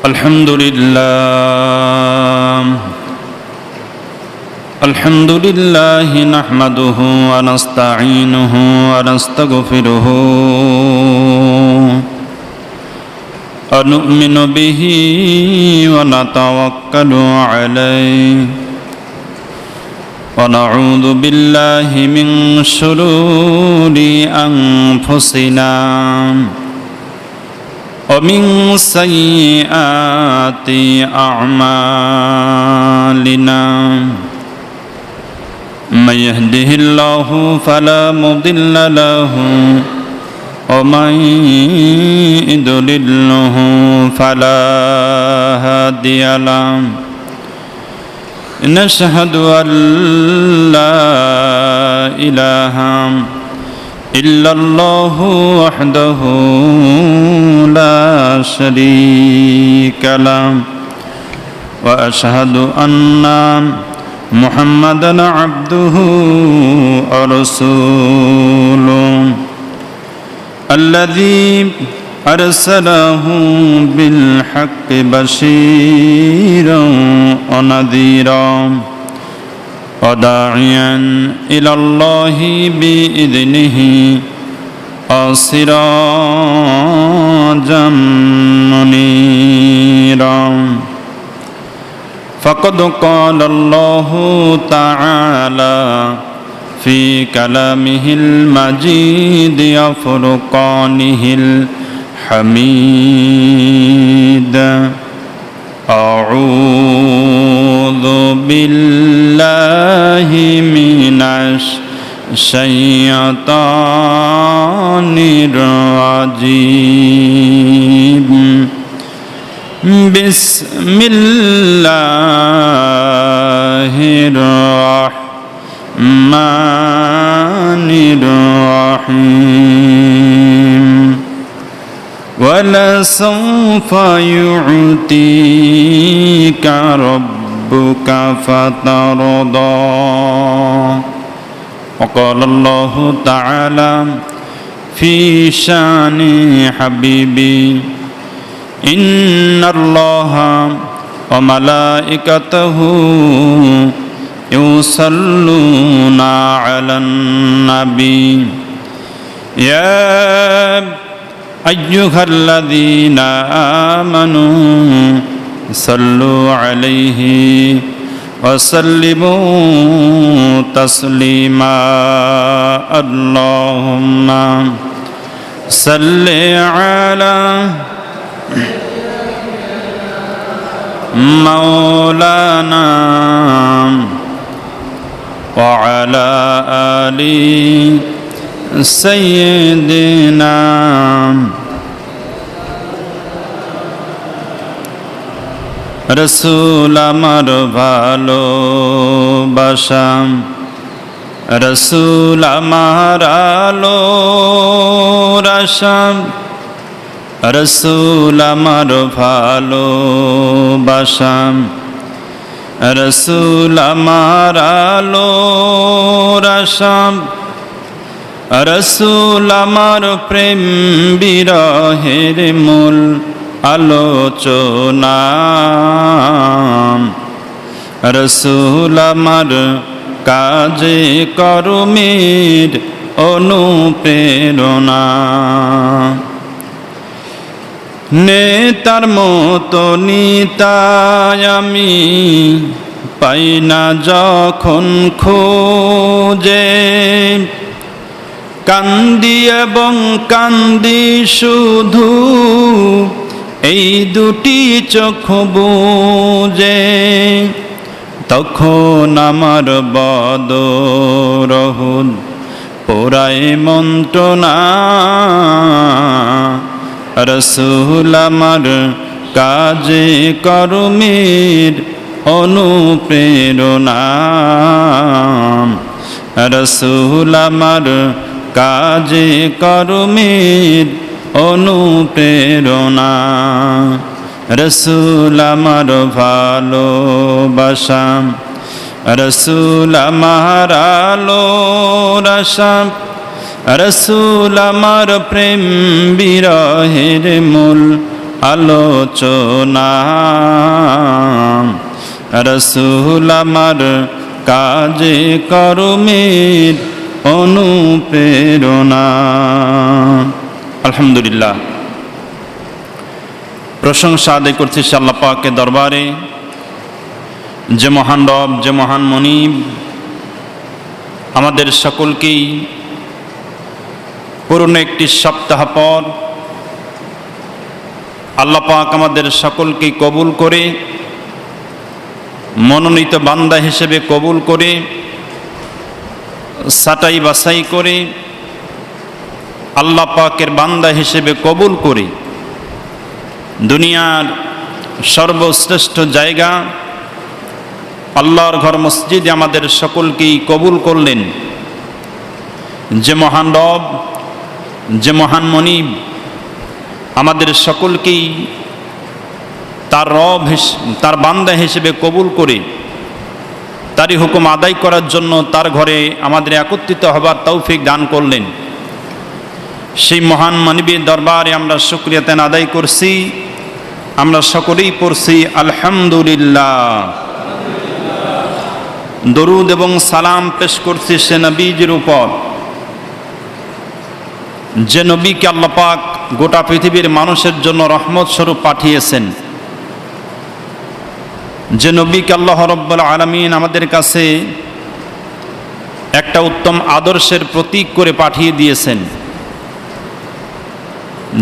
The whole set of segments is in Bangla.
الحمد لله نحمده ونستعينه ونستغفره ونؤمن به ونتوكل عليه ونعوذ بالله من شرور أنفسنا ومن سيئات أعمالنا من يهده الله فلا مضل له ومن يضلله فلا هادي له نشهد أن لا إله إلا الله وحده لا شريك له وأشهد أن محمدًا عبده ورسوله الذي أرسله بالحق بشيرا ونذيرا وداعيا إلى الله بإذنه وسراجا منيرا فقد قال الله تعالى في كلامه المجيد وفرقانه الحميد أعوذ بالله من الشيطان الرجيم بسم الله الرحمن الرحيم ولسوف يعطيك ربك فترضى وقال الله تعالى في شان حبيبي إن الله وملائكته يصلون على النبي يا أيها الذين آمنوا صلوا عليه وسلموا تسليما اللهم صل على مولانا وعلى آل سيدنا রসুল আমার ভালোবাসা রসুল আমার আলোর আশা রসুল আমার ভালোবাসা রসুল আমার আলোর আশা রসুল আমার প্রেম বিরহের মূল আলোচনা রসুল আমার কাজে কর্মের অনুপ্রেরণা নেতার মতো নিতাই আমি পাই না যখন খোঁজে কান্দি এবং কান্দি শুধু এই দুটি চোখ বুজে তখন আমার বদরহুদ পোড়ায় মন্ত্রণা রসুল আমার কাজে কর্মের অনুপ্রেরণা রসুল আমার কাজে কর্মের অনুপ্রেরণা রসুল আমার ভালোবাসা রসুল আমার আলোর আশা রসুল আমার প্রেম বিরহের মূল আলোচনা, রসুল আমার কাজে কর্মের অনুপ্রেরণা। আলহামদুলিল্লাহ, প্রশংসা আদায় করছি আল্লাহ পাকের দরবারে, যে মহান রব, যে মহান মনিব আমাদের সকলকেই পুরনো একটি সপ্তাহ পর আল্লাহ পাক আমাদের সকলকেই কবুল করে, মনোনীত বান্দা হিসেবে কবুল করে, ছাঁটাই বাছাই করে আল্লাহ পাকের বান্দা হিসেবে কবুল করে দুনিয়ার সর্বশ্রেষ্ঠ জায়গা আল্লাহর ঘর মসজিদে আমাদের সকলকেই কবুল করলেন। যে মহান রব, যে মহান মনিব আমাদের সকলকেই তার রব, তার বান্দা হিসেবে কবুল করে তারই হুকুম আদায় করার জন্য তার ঘরে আমাদের একত্রিত হবার তৌফিক দান করলেন। সেই মহান মানবীর দরবারে আমরা শুকরিয়া তান আদায় করছি। আমরা সকলেই পড়ছি আলহামদুলিল্লাহ। দরুদ এবং সালাম পেশ করছি সে নবীজির উপর, যে নবীকে আল্লাহ পাক গোটা পৃথিবীর মানুষের জন্য রহমত স্বরূপ পাঠিয়েছেন, যে নবীকে আল্লাহ রাব্বুল আলামিন আমাদের কাছে একটা উত্তম আদর্শের প্রতীক করে পাঠিয়ে দিয়েছেন,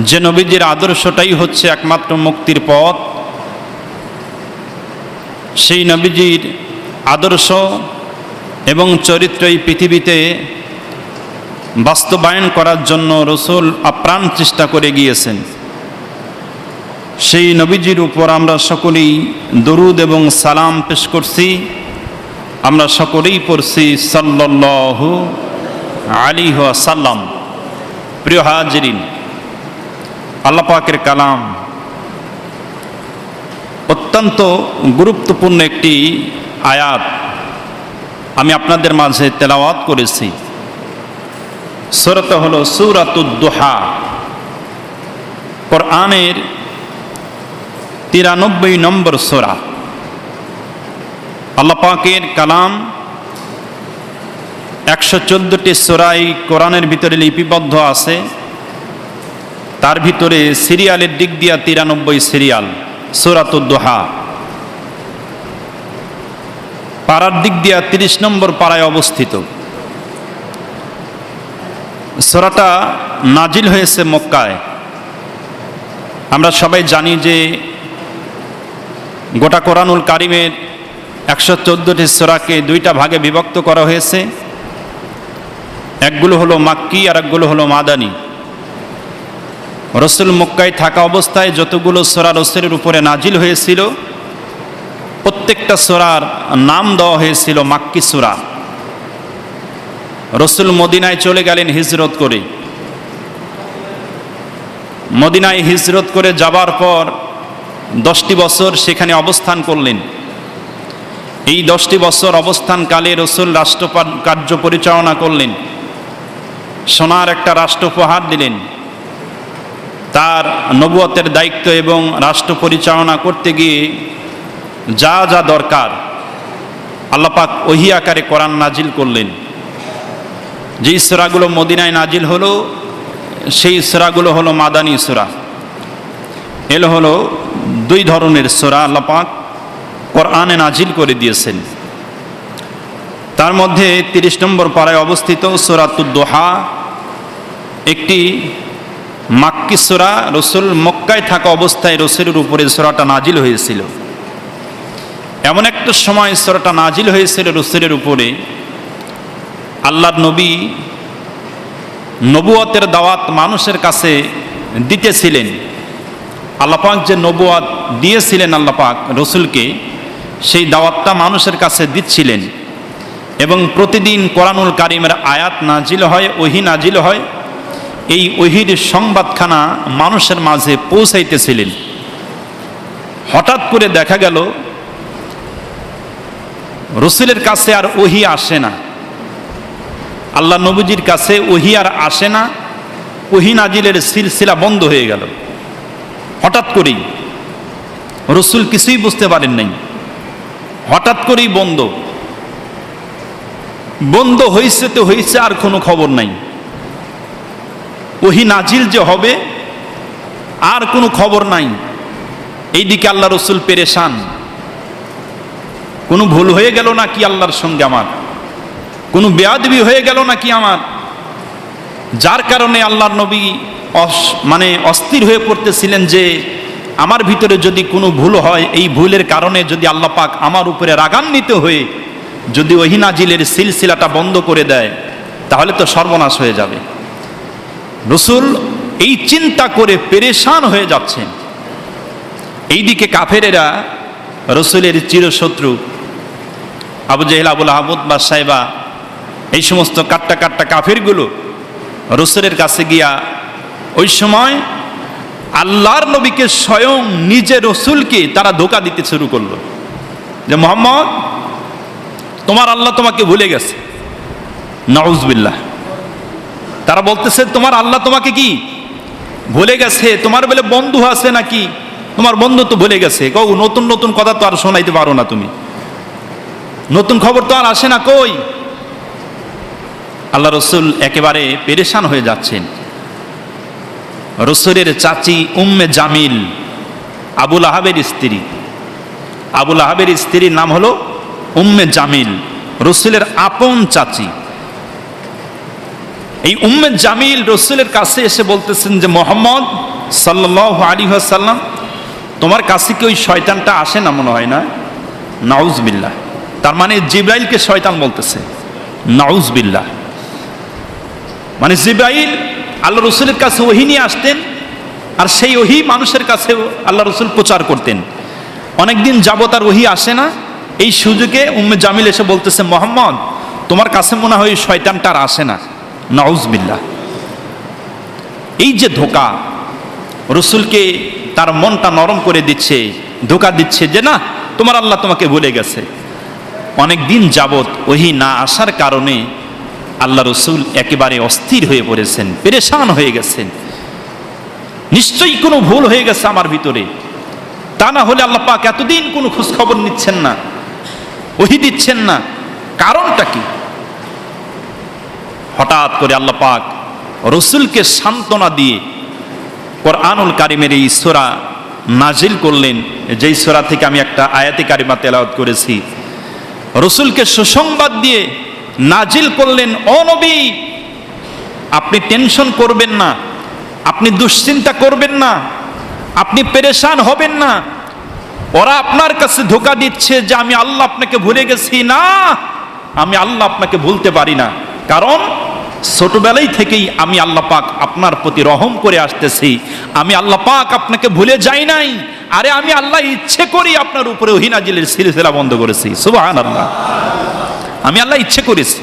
যে নবীজির আদর্শটাই হচ্ছে একমাত্র মুক্তির পথ। সেই নবীজির আদর্শ এবং চরিত্র এই পৃথিবীতে বাস্তবায়ন করার জন্য রাসূল আপ্রাণ চেষ্টা করে গিয়েছেন। সেই নবীজির উপর আমরা সকলেই দরুদ এবং সালাম পেশ করছি। আমরা সকলেই পড়ছি সাল্লাল্লাহু আলাইহি ওয়াসাল্লাম। প্রিয় হাজিরিন, আল্লাহ পাকের কালাম অত্যন্ত গুরুত্বপূর্ণ একটি আয়াত আমি আপনাদের মাঝে তেলাওয়াত করেছি। সূরাটা হলো সূরাতুদ দুহা, কোরআনের 93 নম্বর সূরা। আল্লাহ পাকের কালাম 114টি সূরায় কোরআনের ভিতরে লিপিবদ্ধ আছে। তার ভিতরে সিরিয়ালের দিক দিয়া 93 সিরিয়াল সূরাতুদ দুহা। পারার দিক দিয়া 30 নম্বর পারায় অবস্থিত। সূরাটা নাজিল হয়েছে মক্কায়। আমরা সবাই জানি যে গোটা কোরআনুল কারিমের 114টি সূরাকে দুইটা ভাগে বিভক্ত করা হয়েছে। একগুলো হলো মাক্কি আর একগুলো হলো মাদানী। রাসূল মক্কায় থাকা অবস্থায় যতগুলো সূরা রাসূলের উপরে নাজিল হয়েছিল প্রত্যেকটা সূরার নাম দেওয়া হয়েছিল মাক্কি সূরা। রাসূল মদিনায় চলে গেলেন হিজরত করে। মদিনায় হিজরত করে যাবার পর 10টি বছর সেখানে অবস্থান করলেন। এই 10টি বছর অবস্থানকালে রাসূল রাষ্ট্র কার্য পরিচালনা করলেন। সোনার একটা রাষ্ট্র উপহার দিলেন। তার নবুয়তের দায়িত্ব এবং রাষ্ট্র পরিচালনা করতে গিয়ে যা যা দরকার আল্লাহ পাক ওহী আকারে কোরআন নাজিল করলেন। যেই সূরাগুলো মদিনায় নাজিল হলো সেই সূরাগুলো হলো মাদানী সূরা। এগুলো হলো দুই ধরনের সূরা আল্লাহ পাক কোরআনে নাজিল করে দিয়েছেন। তার মধ্যে 30 নম্বর পারায় অবস্থিত সূরাতুদ দুহা একটি মাক্কি সূরা। রাসূল মক্কায় থাকা অবস্থায় রাসূলের উপরে সূরাটা নাজিল হয়েছিল। এমন একটা সময় সূরাটা নাজিল হয়েছিল রাসূলের উপরে, আল্লাহর নবী নবুয়তের দাওয়াত মানুষের কাছে দিতেছিলেন। আল্লাহ পাক যে নবুয়ত দিয়েছিলেন আল্লাহ পাক রাসূলকে, সেই দাওয়াতটা মানুষের কাছে দিচ্ছিলেন। এবং প্রতিদিন কোরআনুল কারিমের আয়াত নাজিল হয়, ওহী নাজিল হয়। এই ওহীর সংবাদখানা মানুষের মাঝে পৌঁছাইতেছিলেন। হঠাৎ করে দেখা গেল রাসূলের কাছে আর ওহী আসে না, আল্লাহ নবীজির কাছে ওহী আর আসে না। ওহী নাজিলের সিলসিলা বন্ধ হয়ে গেল। হঠাৎ করেই রসুল কিছুই বুঝতে পারেন নাই, হঠাৎ করেই বন্ধ হয়েছে তো হয়েছে, আর কোনো খবর নাই। ওহী নাজিল যে হবে আর কোনো খবর নাই। এইদিকে আল্লাহ রসুল পেরেশান, কোনো ভুল হয়ে গেল নাকি আল্লাহর সঙ্গে আমার, কোনো বেয়াদবি হয়ে গেল নাকি আমার, যার কারণে আল্লাহর নবী অস্থির হয়ে পড়তেছিলেন যে আমার ভিতরে যদি কোনো ভুল হয়, এই ভুলের কারণে যদি আল্লাহ পাক আমার উপরে রাগান্বিত হয়ে যদি ওহী নাজিলের সিলসিলাটা বন্ধ করে দেয়, তাহলে তো সর্বনাশ হয়ে যাবে। রসুল এই চিন্তা করে পেরেশান হয়ে যাচ্ছেন। এইদিকে কাফেরেরা, রসুলের চিরশত্রু আবু জেহেল, আবুল আহমদ বা সাইবা, এই সমস্ত কাট্টা কাফেরগুলো রসুলের কাছে গিয়া ওই সময় আল্লাহর নবীকে স্বয়ং নিজে রসুলকে তারা ধোঁকা দিতে শুরু করলো যে মুহাম্মদ, তোমার আল্লাহ তোমাকে ভুলে গেছে। নাউজুবিল্লাহ। তারা বলতেছে তোমার আল্লাহ তোমাকে কি ভুলে গেছে, তোমার বলে বন্ধু আছে নাকি, তোমার বন্ধু তো ভুলে গেছে। কও নতুন নতুন কথা তো আর শোনাইতে পারো না, তুমি নতুন খবর তো আর আসে না কই। আল্লাহ রসুল একেবারে পেরেশান হয়ে যাচ্ছেন। রসুলের চাচি উম্মে জামিল, আবুল আহাবের স্ত্রী, আবুল আহাবের স্ত্রীর নাম হলো উম্মে জামিল, রসুলের আপন চাচি। এই উম্মে জামিল রসুলের কাছে এসে বলতেছেন যে মুহাম্মদ সাল্লাল্লাহু আলাইহি ওয়াসাল্লাম, তোমার কাছে কি ওই শয়তানটা আসে না মনে হয় না? নাউজুবিল্লাহ। তার মানে জিবরাইলকে শয়তান বলতেছে। নাউজুবিল্লাহ। মানে জিবরাইল আল্লাহ রসুলের কাছে ওহী নিয়ে আসতেন, আর সেই ওহী মানুষের কাছে আল্লাহ রসুল প্রচার করতেন। অনেকদিন যাবত আর ওহী আসে না, এই সুযোগে উম্মে জামিল এসে বলতেছে মুহাম্মদ, তোমার কাছে মনে হয় শয়তানটা আর আসে না। নাউজুবিল্লাহ। এই যে ধোঁকা, রসুলকে তার মনটা নরম করে দিচ্ছে, ধোঁকা দিচ্ছে যে না, তোমার আল্লাহ তোমাকে ভুলে গেছে। অনেক দিন যাবত ওহী না আসার কারণে আল্লাহ রসুল একেবারে অস্থির হয়ে পড়েছেন, পেরেশান হয়ে গেছেন। নিশ্চয়ই কোনো ভুল হয়ে গেছে আমার ভিতরে, তা না হলে আল্লাহ পাক এতদিন কোনো খোঁজ খবর নিচ্ছেন না, ওহী দিচ্ছেন না, কারণটা কি? হঠাৎ করে আল্লাহ পাক রসুলকে সান্ত্বনা দিয়ে কোরআনুল কারিমের এই সূরা নাজিল করলেন, যেই সূরা থেকে আমি একটা আয়াতে কারিমা তেলাওয়াত করেছি। রসুলকে সুসংবাদ দিয়ে নাজিল করলেন, ও নবী, আপনি টেনশন করবেন না, আপনি দুশ্চিন্তা করবেন না, আপনি পেরেশান হবেন না। ওরা আপনার কাছে ধোঁকা দিচ্ছে যে আমি আল্লাহ আপনাকে ভুলে গেছি। না, আমি আল্লাহ আপনাকে ভুলতে পারি না, কারণ ছোটবেলায় থেকেই আমি আল্লাহ পাক আপনার প্রতি রহম করে আসতেছি। আমি আল্লাহ পাক আপনাকে ভুলে যাই নাই। আরে আমি আল্লাহ ইচ্ছে করি আপনার উপরে ওহী নাজিলের সিলসিলা বন্ধ করেছি। সুবহানাল্লাহ। আমি আল্লাহ ইচ্ছে করেছি,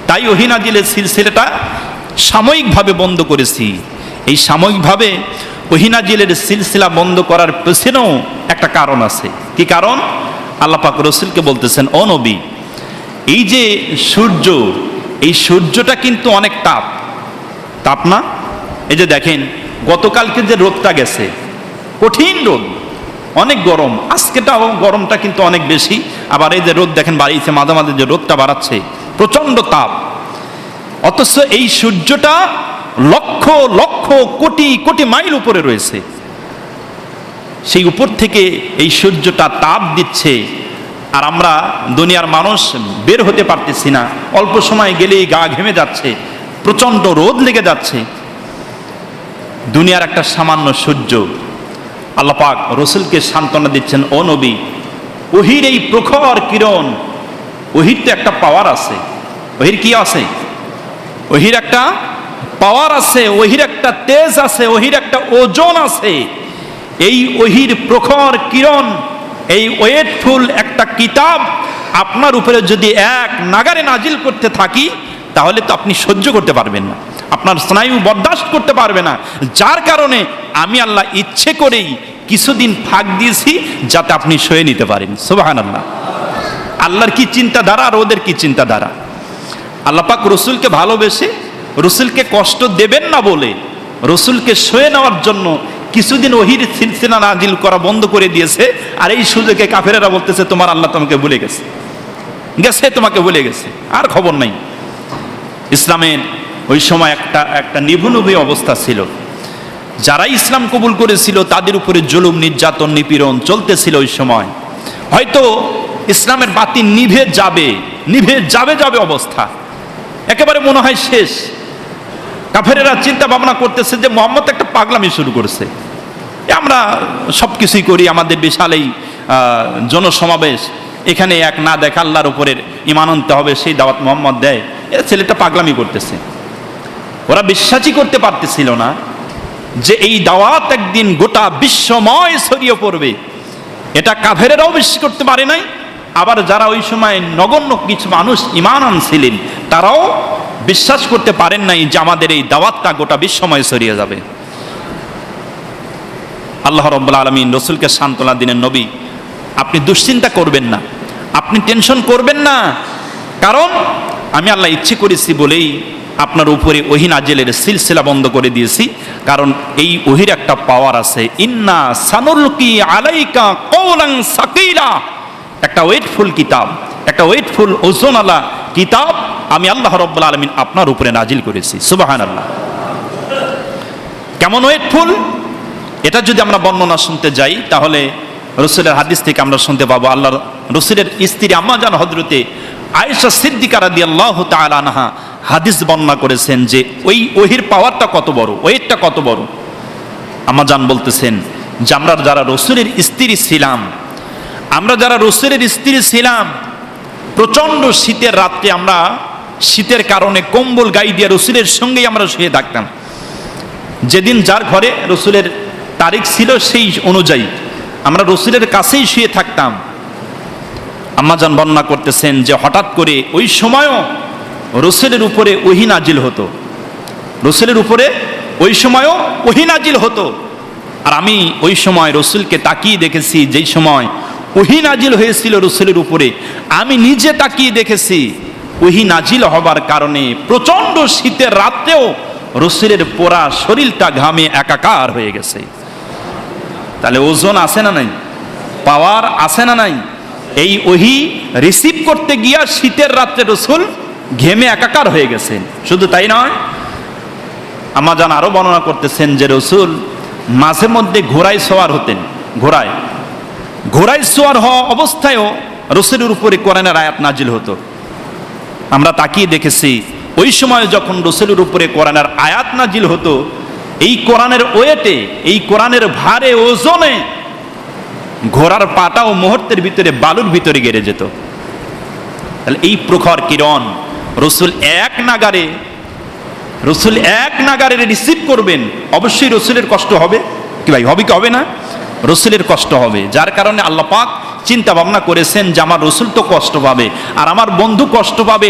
তাই ওহী নাজিলের সিলসিলাটা সাময়িকভাবে বন্ধ করেছি। এই সাময়িকভাবে ওহী নাজিলের সিলসিলা বন্ধ করার পেছনেও একটা কারণ আছে। কি কারণ? আল্লাহ পাক রসুলকে বলতেছেন, ও নবী, এই যে সূর্য, এই সূর্যটা কিন্তু অনেক তাপ না? এই যে দেখেন গতকালকে যে রোদটা গেছে, কঠিন রোদ, অনেক গরম। আজকেটাও গরমটা কিন্তু অনেক বেশি। আবার এই যে রোদ দেখেন বাড়িয়েছে, মাঝে মাঝে যে রোদটা বাড়াচ্ছে, প্রচন্ড তাপ। অথচ এই সূর্যটা লক্ষ লক্ষ কোটি কোটি মাইল উপরে রয়েছে। সেই উপর থেকে এই সূর্যটা তাপ দিচ্ছে, আর আমরা দুনিয়ার মানুষ বের হতে পারতেছি না। অল্প সময় গেলেই গা ঘেমে যাচ্ছে, প্রচন্ড রোদ লেগে যাচ্ছে। দুনিয়ার একটা সামান্য সূর্য। আল্লাহ পাক রসুলকে সান্ত্বনা দিচ্ছেন, ও নবী, ওহীর এই প্রখর কিরণ, ওহীর তো একটা পাওয়ার আছে। ওহীর কি আছে? ওহীর একটা পাওয়ার আছে, ওহীর একটা তেজ আছে, ওহীর একটা ওজন আছে। এই ওহীর প্রখর কিরণ, এই ওয়েটফুল একটা কিতাব আপনার উপরে যদি এক নাগারে নাজিল করতে থাকি, তাহলে তো আপনি সহ্য করতে পারবেন না, আপনার স্নায়ু বরদাস্ত করতে পারবে না। যার কারণে আমি আল্লাহ ইচ্ছে করেই কিছুদিন ফাঁক দিয়েছি, যাতে আপনি সয়ে নিতে পারেন। সুবহানাল্লাহ। আল্লাহর কি চিন্তাধারা আর ওদের কি চিন্তাধারা! আল্লাহ পাক রসুলকে ভালোবেসে, রসুলকে কষ্ট দেবেন না বলে, রসুলকে সয়ে নেওয়ার জন্য কিছুদিন ওহির সিলসিলা নাজিল করা বন্ধ করে দিয়েছে, আর এই সুযোগে কাফেরেরা বলতেছে তোমার আল্লাহ তোমাকে ভুলে গেছে, তোমাকে ভুলে গেছে, আর খবর নাই। ইসলামের ওই সময় একটা নিভু অবস্থা ছিল। যারা ইসলাম কবুল করেছিল তাদের উপরে জুলুম, নির্যাতন, নিপীড়ন চলতেছিল ওই সময়। হয়তো ইসলামের বাতি নিভে যাবে অবস্থা, একেবারে মনে হয় শেষ। কাফেরেরা চিন্তা ভাবনা করতেছে যে মুহাম্মদ একটা পাগলামি শুরু করেছে, আমরা সবকিছুই করি, আমাদের বিশাল এই জনসমাবেশ, এখানে এক না দেখা আল্লাহর উপরের ঈমান আনতে হবে, সেই দাওয়াত মুহাম্মদ দেয়, এরা ছেলেটা পাগলামি করতেছে। ওরা বিশ্বাসই করতে পারতেছিল না যে এই দাওয়াত একদিন গোটা বিশ্বময় ছড়িয়ে পড়বে। এটা কাফেরেরাও বিশ্বাস করতে পারে নাই, আবার যারা ওই সময় নগণ্য কিছু মানুষ ঈমান আনছিলেন তারাও বিশ্বাস করতে পারেন নাই যে আমাদের এই দাওয়াতটা গোটা বিশ্বময় ছড়িয়ে যাবে। আল্লাহ রাব্বুল আলামিন রাসূলকে সান্ত্বনা দিলেন, নবী আপনি দুশ্চিন্তা করবেন না, আপনি টেনশন করবেন না, কারণ আমি আল্লাহ ইচ্ছে করেছি বলেই আপনার উপরে ওহী নাজিলের সিলসিলা বন্ধ করে দিয়েছি। কারণ এই ওহীর একটা পাওয়ার আছে, ইন্না সানুলকি আলাইকা কওলান সাকিলা, একটা ওয়েটফুল কিতাব, একটা ওয়েটফুল ওজনওয়ালা কিতাব আমি আল্লাহ রাব্বুল আলামিন আপনার উপরে নাজিল করেছি। সুবহানাল্লাহ। কেমন ওয়েটফুল, এটা যদি আমরা বর্ণনা শুনতে যাই তাহলে রাসূলের হাদিস থেকে আমরা শুনতে পাবো, আল্লাহ রাসূলের স্ত্রী আম্মা জান হযরতে আয়েশা সিদ্দিকা রাদিয়াল্লাহু তাআলা আনহা হাদিস বর্ণনা করেছেন যে ওই ওহীর পাওয়ারটা কত বড়, ওয়েটটা কত বড়। আম্মা জান বলতেছেন যে আমরা যারা রাসূলের স্ত্রী ছিলাম, প্রচন্ড শীতের রাত্রে আমরা শীতের কারণে কম্বল গায়ে দিয়ে রাসূলের সঙ্গেই আমরা শুয়ে থাকতাম। যেদিন যার ঘরে রাসূলের তারিখ ছিল সেই অনুযায়ী আমরা রাসূলের কাছেই শুয়ে থাকতাম। আম্মাজান বর্ণনা করতেছেন যে হঠাৎ করে ওই সময়ও রাসূলের উপরে ওহী নাজিল হতো, রাসূলের উপরে ওই সময়ও ওহী নাজিল হতো। আর আমি ওই সময় রাসূলকে তাকিয়ে দেখেছি, যেই সময় ওহী নাজিল হয়েছিল রাসূলের উপরে, আমি নিজে তাকিয়ে দেখেছি ওহী নাজিল হবার কারণে প্রচন্ড শীতের রাত্রেও রাসূলের পোড়া শরীরটা ঘামে একাকার হয়ে গেছে। তাহলে ওজন আছে না নাই, পাওয়ার আছে না নাই? এই ওহী রিসিভ করতে গিয়া শীতের রাত্রে রাসূল ঘেমে একাকার হয়ে গেছেন। শুধু তাই নয়, আম্মা জান আরো বর্ণনা করতেছেন যে রাসূল মাঝে মধ্যে ঘোড়ায় সওয়ার হতেন, ঘোড়ায় সওয়ার হওয়া অবস্থায়ও রাসূলের উপরে কোরআনের আয়াত নাজিল হতো। আমরা তাকিয়ে দেখেছি ওই সময় যখন রাসূলের উপরে কোরআনের আয়াত নাজিল হতো, এই কোরআনের ওয়েটে, এই কোরআনের ভারে, ওজনে ঘোড়ার পাটাও মুহূর্তের ভিতরে বালুর ভিতরে গেড়ে যেত। তাহলে এই প্রখর কিরণ রাসূল এক নাগারে রিসিভ করবেন, অবশ্যই রাসূলের কষ্ট হবে। কি ভাই, হবে কি হবে না? রাসূলের কষ্ট হবে, যার কারণে আল্লাহ পাক চিন্তা ভাবনা করেছেন যে আমার রাসূল তো কষ্ট পাবে আর আমার বন্ধু কষ্ট পাবে।